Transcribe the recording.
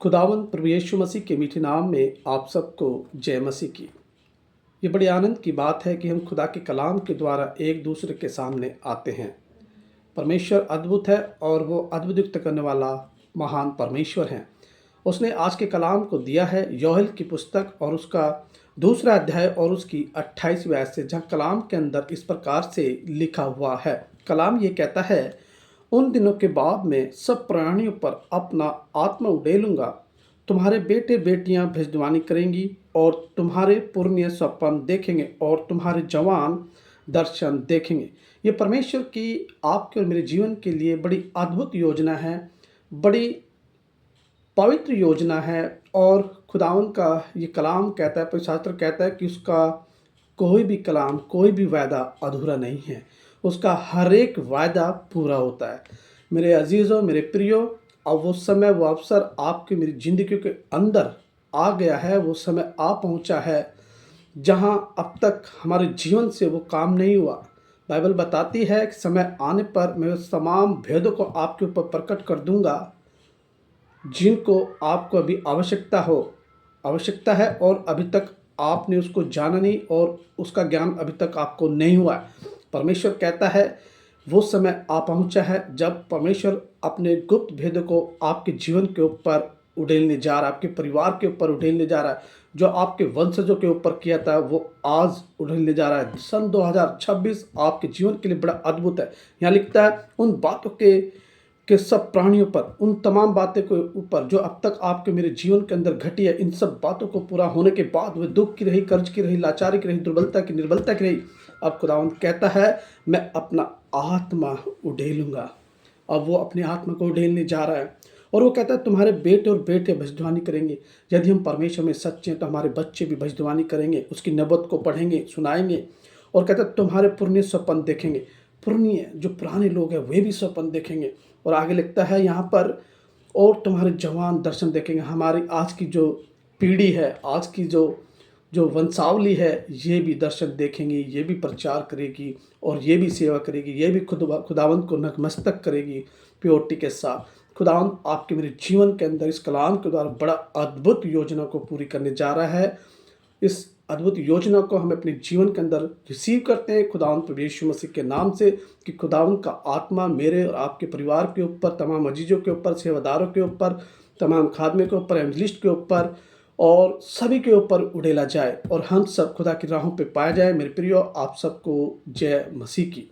खुदावंद प्रभु यीशु मसीह के मीठे नाम में आप सबको जय मसीह की। ये बड़ी आनंद की बात है कि हम खुदा के कलाम के द्वारा एक दूसरे के सामने आते हैं। परमेश्वर अद्भुत है और वो अद्भुत युक्त करने वाला महान परमेश्वर है। उसने आज के कलाम को दिया है योएल की पुस्तक और उसका दूसरा अध्याय और उसकी 28वीं आयत से, जहाँ कलाम के अंदर इस प्रकार से लिखा हुआ है। कलाम ये कहता है, उन दिनों के बाद में सब प्राणियों पर अपना आत्मा उड़ेलूंगा। तुम्हारे बेटे बेटियां भविष्यवाणी करेंगी और तुम्हारे पुरनिये स्वप्न देखेंगे और तुम्हारे जवान दर्शन देखेंगे। ये परमेश्वर की आपके और मेरे जीवन के लिए बड़ी अद्भुत योजना है, बड़ी पवित्र योजना है। और खुदावन का ये कलाम कहता है, पवित्र शास्त्र कहता है कि उसका कोई भी कलाम, कोई भी वायदा अधूरा नहीं है। उसका हर एक वायदा पूरा होता है। मेरे अजीज़ों, मेरे प्रियो, अब वो समय, वो अवसर आपकी मेरी ज़िंदगी के अंदर आ गया है। वो समय आ पहुंचा है जहां अब तक हमारे जीवन से वो काम नहीं हुआ। बाइबल बताती है कि समय आने पर मैं उस तमाम भेदों को आपके ऊपर प्रकट कर दूंगा जिनको आपको अभी आवश्यकता है और अभी तक आपने उसको जाना नहीं और उसका ज्ञान अभी तक आपको नहीं हुआ है। परमेश्वर कहता है वो समय आ पहुंचा है जब परमेश्वर अपने गुप्त भेदों को आपके जीवन के ऊपर उड़ेलने जा रहा है, आपके परिवार के ऊपर उड़ेलने जा रहा है। जो आपके वंशजों के ऊपर किया था वो आज उड़ेलने जा रहा है। सन 2026 आपके जीवन के लिए बड़ा अद्भुत है। यहाँ लिखता है, उन बातों के सब प्राणियों पर, उन तमाम बातें के ऊपर जो अब तक आपके मेरे जीवन के अंदर घटी है, इन सब बातों को पूरा होने के बाद वे दुख की रही, कर्ज की रही, लाचारी की रही, दुर्बलता की, निर्बलता की रही, अब खुदावंद कहता है मैं अपना आत्मा उड़ेलूंगा। अब वो अपने आत्मा को उड़ेलने जा रहा है और वो कहता है तुम्हारे बेटे और बेटे भविष्यवाणी करेंगे। यदि हम परमेश्वर में सच्चे हैं तो हमारे बच्चे भी भविष्यवाणी करेंगे, उसकी नबूवत को पढ़ेंगे, सुनाएंगे। और कहता है तुम्हारे पुरने स्वप्न देखेंगे। पुरनिये जो पुराने लोग हैं वे भी स्वप्न देखेंगे। और आगे लिखता है यहाँ पर, और तुम्हारे जवान दर्शन देखेंगे। हमारी आज की जो पीढ़ी है, आज की जो वंशावली है, ये भी दर्शन देखेंगी, ये भी प्रचार करेगी और ये भी सेवा करेगी, ये भी खुदावंत को नतमस्तक करेगी प्योरिटी के साथ। खुदावंत आपके मेरे जीवन के अंदर इस कलाम के द्वारा बड़ा अद्भुत योजना को पूरी करने जा रहा है। इस अद्भुत योजना को हम अपने जीवन के अंदर रिसीव करते हैं खुदावंत प्रभु यीशु मसीह के नाम से, कि खुदावंत का आत्मा मेरे और आपके परिवार के ऊपर, तमाम अजीजों के ऊपर, सेवादारों के ऊपर, तमाम खादमे के ऊपर, एवंजलिस्ट के ऊपर और सभी के ऊपर उड़ेला जाए और हम सब खुदा की राहों पे पाया जाए। मेरे प्रियो, आप सबको जय मसीह की।